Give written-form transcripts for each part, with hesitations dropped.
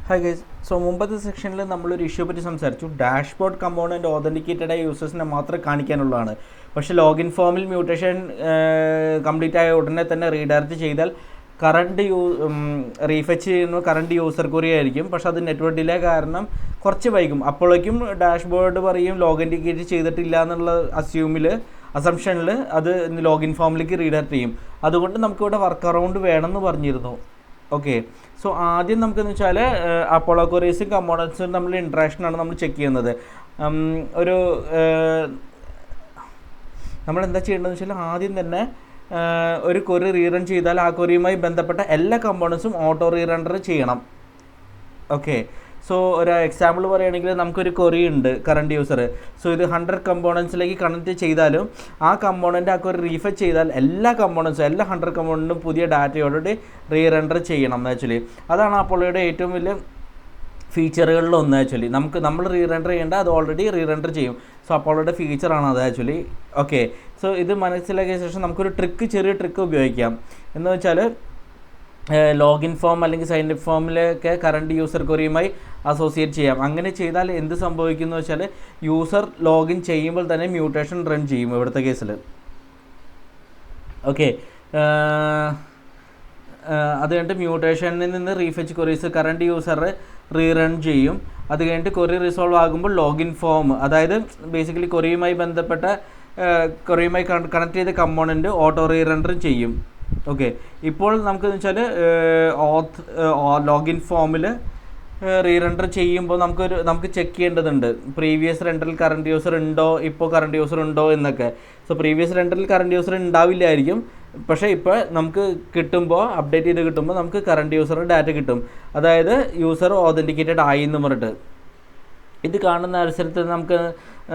Hi guys. So മുമ്പത്തെ സെക്ഷനിൽ നമ്മളൊരു ഇഷ്യൂ പറ്റി സംസാരിച്ചു. ഡാഷ്ബോർഡ് കമ്പോണൻറ്റ് ഓതൻറ്റിക്കേറ്റഡ് ആയ യൂസേഴ്സിനെ മാത്രമേ കാണിക്കാനുള്ളതാണ്. പക്ഷേ ലോഗിൻ ഫോമിൽ മ്യൂട്ടേഷൻ കംപ്ലീറ്റ് ആയ ഉടനെ തന്നെ റീഡയറക്റ്റ് ചെയ്താൽ റീഫെച്ച് ചെയ്യുന്ന കറണ്ട് യൂസർ ക്വറി ആയിരിക്കും. പക്ഷേ അത് നെറ്റ്വർക്ക് ഡിലേ കാരണം കുറച്ച് വൈകും. അപ്പോഴേക്കും ഡാഷ്ബോർഡ് പറയും ലോഗൻറ്റിക്കേറ്റ് ചെയ്തിട്ടില്ല എന്നുള്ള അസംഷനിൽ അത് ലോഗിൻ ഫോമിലേക്ക് റീഡയറക്റ്റ് ചെയ്യും. അതുകൊണ്ട് നമുക്കിവിടെ വർക്ക് അറൗണ്ട് വേണമെന്ന് പറഞ്ഞിരുന്നു. ഓക്കെ, സോ ആദ്യം നമുക്കെന്ന് വെച്ചാൽ അപ്പോളോ ക്വറീസും കമ്പോണൻസും തമ്മിൽ ഇൻട്രാക്ഷനാണ് നമ്മൾ ചെക്ക് ചെയ്യുന്നത്. നമ്മളെന്താ ചെയ്യേണ്ടതെന്ന് വെച്ചാൽ ആദ്യം തന്നെ ഒരു ക്വറി റീറൺ ചെയ്താൽ ആ ക്വറിയുമായി ബന്ധപ്പെട്ട എല്ലാ കമ്പോണൻസും ഓട്ടോ റീറണ്ടർ ചെയ്യണം. ഓക്കെ, സോ ഒരു എക്സാമ്പിൾ പറയുകയാണെങ്കിൽ നമുക്കൊരു ക്വറി ഉണ്ട് കറണ്ട് യൂസർ. സോ ഇത് 100 കമ്പോണൻസിലേക്ക് കണക്ട് ചെയ്താലും ആ കമ്പോണൻറ്റ് ആ ക്വറി റീഫെച്ച് ചെയ്താൽ എല്ലാ 100 കമ്പോണൻറ്റും പുതിയ ഡാറ്റയോടുകൂടി റീറണ്ടർ ചെയ്യണം. ആക്ച്വലി അതാണ് അപ്പോളോയുടെ ഏറ്റവും വലിയ ഫീച്ചറുകളിലൊന്ന്. ആക്ച്വലി നമ്മൾ റീറണ്ടർ ചെയ്യേണ്ട അത് ഓൾറെഡി റീറണ്ടർ ചെയ്യും. സോ അപ്പോളോയുടെ ഫീച്ചറാണ് അത് ആക്ച്വലി. ഓക്കെ, സോ ഇത് മനസ്സിലാക്കിയ ശേഷം നമുക്കൊരു ചെറിയ ട്രിക്ക് ഉപയോഗിക്കാം. എന്ന് വെച്ചാൽ ലോഗിൻ ഫോം അല്ലെങ്കിൽ സൈൻ അപ്പ് ഫോമിലൊക്കെ കറണ്ട് യൂസർ ക്വറിയുമായി അസോസിയേറ്റ് ചെയ്യാം. അങ്ങനെ ചെയ്താൽ എന്ത് സംഭവിക്കുന്നു വെച്ചാൽ യൂസർ ലോഗിൻ ചെയ്യുമ്പോൾ തന്നെ മ്യൂട്ടേഷൻ റൺ ചെയ്യും ഇവിടുത്തെ കേസിൽ. ഓക്കെ, അത് കഴിഞ്ഞിട്ട് മ്യൂട്ടേഷനിൽ നിന്ന് റീഫെച്ച് ക്വറീസ് കറണ്ട് യൂസർ റീറൺ ചെയ്യും. അത് കഴിഞ്ഞിട്ട് ക്വറി റിസോൾവ് ആകുമ്പോൾ ലോഗിൻ ഫോം, അതായത് ബേസിക്കലി ക്വറിയുമായി ബന്ധപ്പെട്ട ക്വറിയുമായി കണക്ട് ചെയ്ത കമ്പോണൻറ്റ് ഓട്ടോ റീറണ്ടർ ചെയ്യും. ഓക്കെ, ഇപ്പോൾ നമുക്കെന്ന് വെച്ചാൽ ലോഗിൻ ഫോമിൽ റീറണ്ടർ ചെയ്യുമ്പോൾ നമുക്ക് ചെക്ക് ചെയ്യേണ്ടതുണ്ട് പ്രീവിയസ് റെൻഡറിൽ കറണ്ട് യൂസർ ഉണ്ടോ, ഇപ്പോൾ കറണ്ട് യൂസർ ഉണ്ടോ എന്നൊക്കെ. സോ പ്രീവിയസ് റെൻഡറിൽ കറണ്ട് യൂസർ ഉണ്ടാവില്ലായിരിക്കും, പക്ഷേ ഇപ്പോൾ നമുക്ക് അപ്ഡേറ്റ് ചെയ്ത് കിട്ടുമ്പോൾ നമുക്ക് കറണ്ട് യൂസറിൻ്റെ ഡാറ്റ കിട്ടും. അതായത് യൂസർ ഓതൻറ്റിക്കേറ്റഡ് ആയി എന്ന് പറഞ്ഞിട്ട് ഇത് കാണുന്ന അവസരത്തിൽ നമുക്ക്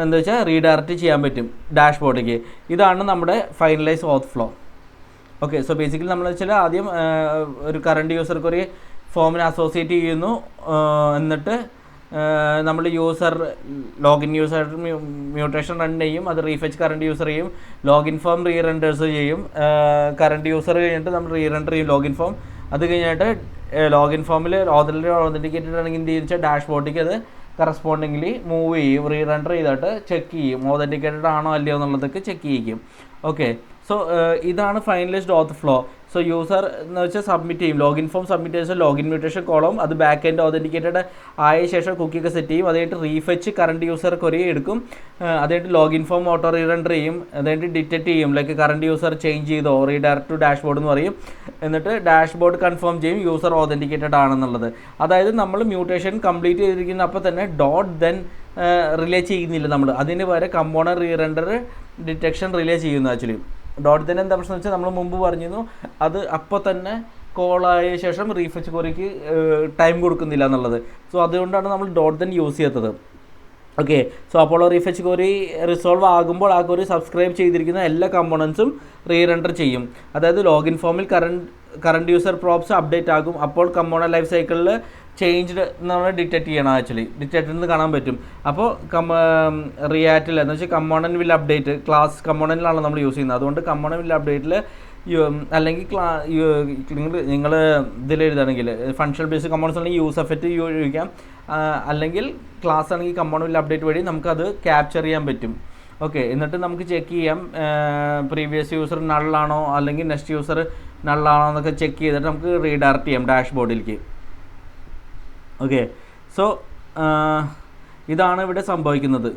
എന്താ വെച്ചാൽ റീഡയറക്റ്റ് ചെയ്യാൻ പറ്റും ഡാഷ്ബോർഡിലേക്ക്. ഇതാണ് നമ്മുടെ ഫൈനലൈസ് ഓത്ത് ഫ്ലോ. ഓക്കെ, സോ ബേസിക്കലി നമ്മൾ വെച്ചാൽ ആദ്യം ഒരു കറണ്ട് യൂസർ ക്വറി ഫോമിനെ അസോസിയേറ്റ് ചെയ്യുന്നു. എന്നിട്ട് നമ്മൾ ലോഗിൻ യൂസർ മ്യൂട്ടേഷൻ റൺ ചെയ്യും. അത് റീഫെച്ച് കറണ്ട് യൂസർ ചെയ്യും. ലോഗിൻ ഫോം റീറണ്ടേഴ്സ് ചെയ്യും. കറണ്ട് യൂസർ കഴിഞ്ഞിട്ട് നമ്മൾ റീറണ്ടർ ചെയ്യും ലോഗിൻ ഫോം. അത് കഴിഞ്ഞിട്ട് ലോഗിൻ ഫോമിൽ ഓതൻറ്റിക്കേറ്റഡ് ആണെങ്കിൽ എന്ത് ചെയ്യുക വെച്ചാൽ ഡാഷ്ബോർഡിലേക്ക് അത് കറസ്പോണ്ടിംഗ്ലി മൂവ് ചെയ്യും. റീറണ്ടർ ചെയ്തിട്ട് ചെക്ക് ചെയ്യും ഓതൻറ്റിക്കേറ്റഡ് ആണോ അല്ലയോ എന്നുള്ളതൊക്കെ ചെക്ക് ചെയ്യിക്കും. ഓക്കെ, സോ ഇതാണ് ഫൈനലൈസ്ഡ് ഓത്ത് ഫ്ലോ. സോ യൂസർ എന്ന് വെച്ചാൽ സബ്മിറ്റ് ചെയ്യും. ലോഗിൻ ഫോം സബ്മിറ്റ് ചെയ്ത ലോഗിൻ മ്യൂട്ടേഷൻ കോളം അത് ബാക്ക് എൻഡ് ഓതൻറ്റിക്കേറ്റഡ് ആയ ശേഷം കുക്കിയൊക്കെ സെറ്റ് ചെയ്യും. അതായിട്ട് റീഫെച്ച് കറണ്ട് യൂസർ ക്വറി എടുക്കും. അതായിട്ട് ലോഗിൻ ഫോം ഓട്ടോ റീറണ്ടർ ചെയ്യും. അതായിട്ട് ഡിറ്റക്ട് ചെയ്യും ലൈക്ക് കറണ്ട് യൂസർ ചേഞ്ച് ചെയ്തോ റീഡയറക്ട് ടു ഡാഷ്ബോർഡ് എന്ന് പറയും. എന്നിട്ട് ഡാഷ്ബോർഡ് കൺഫേം ചെയ്യും യൂസർ ഓതൻറ്റിക്കേറ്റഡ് ആണെന്നുള്ളത്. അതായത് നമ്മൾ മ്യൂട്ടേഷൻ കംപ്ലീറ്റ് ചെയ്തിരിക്കുന്ന അപ്പോൾ തന്നെ .then റിലേ ചെയ്യുന്നില്ല നമ്മൾ. അതിന് പകരം കമ്പോണന്റ് റീറണ്ടർ ഡിറ്റക്ഷൻ റിലേ ചെയ്യുന്നു. ആക്ച്വലി .then എന്താ പ്രശ്നം വെച്ചാൽ നമ്മൾ മുമ്പ് പറഞ്ഞിരുന്നു അത് അപ്പോൾ തന്നെ കോളായ ശേഷം റീഫെച്ച് ക്വറിക്ക് ടൈം കൊടുക്കുന്നില്ല എന്നുള്ളത്. സോ അതുകൊണ്ടാണ് നമ്മൾ .then യൂസ് ചെയ്യാത്തത്. ഓക്കെ, സോ അപ്പോൾ റീഫെച്ച് ക്വറി റിസോൾവ് ആകുമ്പോൾ ആ ക്വറി സബ്സ്ക്രൈബ് ചെയ്തിരിക്കുന്ന എല്ലാ കമ്പോണൻസും റീറണ്ടർ ചെയ്യും. അതായത് ലോഗിൻ ഫോമിൽ കറണ്ട് യൂസർ പ്രോപ്സ് അപ്ഡേറ്റ് ആകും. അപ്പോൾ കമ്പോണന്റ് ലൈഫ് സൈക്കിളിൽ ചേഞ്ച്ഡ് നമ്മൾ ഡിറ്റക്ട് ചെയ്യണം. ആക്ച്വലി ഡിറ്റക്ട് എന്ന് കാണാൻ പറ്റും. അപ്പോൾ റിയാക്റ്റിൽ എന്ന് വെച്ചാൽ കമ്പോണന്റ് വിൽ അപ്ഡേറ്റ് ക്ലാസ് കമ്പോണന്റിലാണ് നമ്മൾ യൂസ് ചെയ്യുന്നത്. അതുകൊണ്ട് കമ്പോണന്റ് വിൽ അപ്ഡേറ്റിൽ അല്ലെങ്കിൽ നിങ്ങൾ ഇതിൽ എഴുതുകയാണെങ്കിൽ ഫങ്ഷണൽ ബേസ്ഡ് കമ്പോണൻസ് ആണെങ്കിൽ യൂസ് എഫക്റ്റ് ഉപയോഗിക്കാം. അല്ലെങ്കിൽ ക്ലാസ് ആണെങ്കിൽ കമ്പോണന്റ് വിൽ അപ്ഡേറ്റ് വഴി നമുക്കത് ക്യാപ്ചർ ചെയ്യാൻ പറ്റും. ഓക്കെ, എന്നിട്ട് നമുക്ക് ചെക്ക് ചെയ്യാം പ്രീവിയസ് യൂസർ നള്ളാണോ അല്ലെങ്കിൽ നെക്സ്റ്റ് യൂസർ നള്ളാണോ എന്നൊക്കെ ചെക്ക് ചെയ്തിട്ട് നമുക്ക് റീഡയറക്റ്റ് ചെയ്യാം ഡാഷ്ബോർഡിലേക്ക്. ഓക്കെ, സോ ഇതാണ് ഇവിടെ സംഭവിക്കുന്നത്.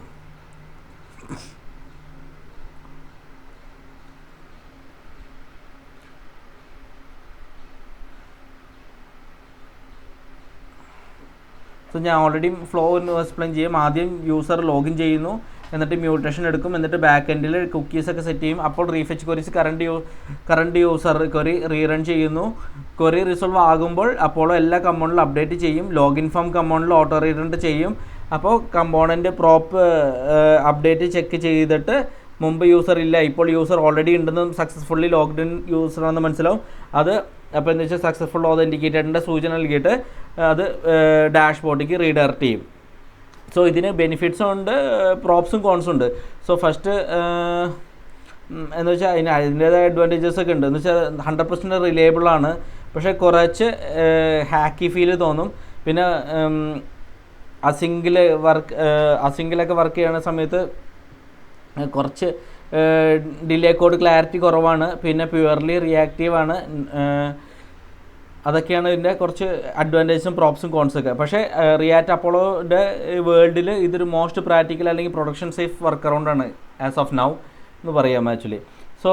സോ ഞാൻ ഓൾറെഡി ഫ്ലോ ഒന്ന് എക്സ്പ്ലെയിൻ ചെയ്യും. ആദ്യം യൂസർ ലോഗിൻ ചെയ്യുന്നു, എന്നിട്ട് മ്യൂട്ടേഷൻ എടുക്കും, എന്നിട്ട് ബാക്ക് എൻഡിൽ കുക്കീസൊക്കെ സെറ്റ് ചെയ്യും. അപ്പോൾ റീഫെച്ച് queries current user query rerun ചെയ്യുന്നു. ക്വറി റിസോൾവ് ആകുമ്പോൾ അപ്പോൾ എല്ലാ കമ്പോണൻറ്റിലും അപ്ഡേറ്റ് ചെയ്യും. ലോഗിൻ ഫോം കമ്പോണൻറ്റിൽ ഓട്ടോ റീറണ്ടർ ചെയ്യും. അപ്പോൾ കമ്പോണൻറ്റ് പ്രോപ്പ് അപ്ഡേറ്റ് ചെക്ക് ചെയ്തിട്ട് മുമ്പ് യൂസർ ഇല്ല ഇപ്പോൾ യൂസർ ഓൾറെഡി ഉണ്ടെന്ന് സക്സസ്ഫുള്ളി ലോഗ്ഡ് ഇൻ യൂസറാണെന്ന് മനസ്സിലാവും. അത് അപ്പോൾ എന്താ വെച്ചാൽ സക്സസ്ഫുൾ ഓതൻറ്റിക്കേറ്റഡിൻ്റെ സൂചന നൽകിയിട്ട് അത് ഡാഷ്ബോർഡിലേക്ക് റീഡയറക്റ്റ് ചെയ്യും. സോ ഇതിന് ബെനിഫിറ്റ്സും ഉണ്ട് പ്രോപ്സും കോൺസും ഉണ്ട്. സോ ഫസ്റ്റ് എന്ന് വെച്ചാൽ അതിൻ്റേതായ അഡ്വാൻറ്റേജസ് ഒക്കെ ഉണ്ട്. എന്ന് വെച്ചാൽ 100% റിലയബിളാണ്, പക്ഷേ കുറച്ച് ഹാക്കി ഫീൽ തോന്നും. പിന്നെ അസിങ്കിലൊക്കെ വർക്ക് ചെയ്യുന്ന സമയത്ത് കുറച്ച് ഡിലേ കോഡ് ക്ലാരിറ്റി കുറവാണ്, പിന്നെ പ്യുവർലി റിയാക്റ്റീവാണ്. അതൊക്കെയാണ് ഇതിൻ്റെ കുറച്ച് അഡ്വാൻറ്റേജസും പ്രോപ്സും കോൺസൊക്കെ. പക്ഷേ റിയാക്ട് അപ്പോളോയുടെ വേൾഡിൽ ഇതൊരു മോസ്റ്റ് പ്രാക്ടിക്കൽ അല്ലെങ്കിൽ പ്രൊഡക്ഷൻ സേഫ് വർക്ക് അറൗണ്ടാണ് ആസ് ഓഫ് നൗ എന്ന് പറയാം ആക്ച്വലി. സോ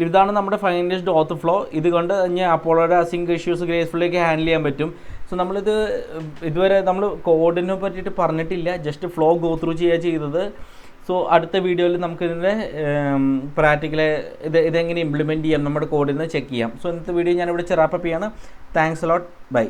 ഇതാണ് നമ്മുടെ ഫൈനലൈസ്ഡ് ഓത്ത് ഫ്ലോ. ഇതുകൊണ്ട് തന്നെ അപ്പോളോയുടെ അസിങ്ക് ഇഷ്യൂസ് ഗ്രേസ്ഫുള്ളിലേക്ക് ഹാൻഡിൽ ചെയ്യാൻ പറ്റും. സോ നമ്മളിത് ഇതുവരെ നമ്മൾ കോഡിനെ പറ്റിയിട്ട് പറഞ്ഞിട്ടില്ല, ജസ്റ്റ് ഫ്ലോ ഗോ ത്രൂ ചെയ്യുക ചെയ്തത്. സോ അടുത്ത വീഡിയോയിൽ നമുക്കിതിൻ്റെ പ്രാക്ടിക്കല് ഇതെങ്ങനെ ഇംപ്ലിമെൻറ്റ് ചെയ്യാം, നമ്മുടെ കോഡിൽ നിന്ന് ചെക്ക് ചെയ്യാം. സോ ഇന്നത്തെ വീഡിയോ ഞാനിവിടെ റാപ്പ് അപ്പ് ചെയ്യാണ്. Thanks a lot, by.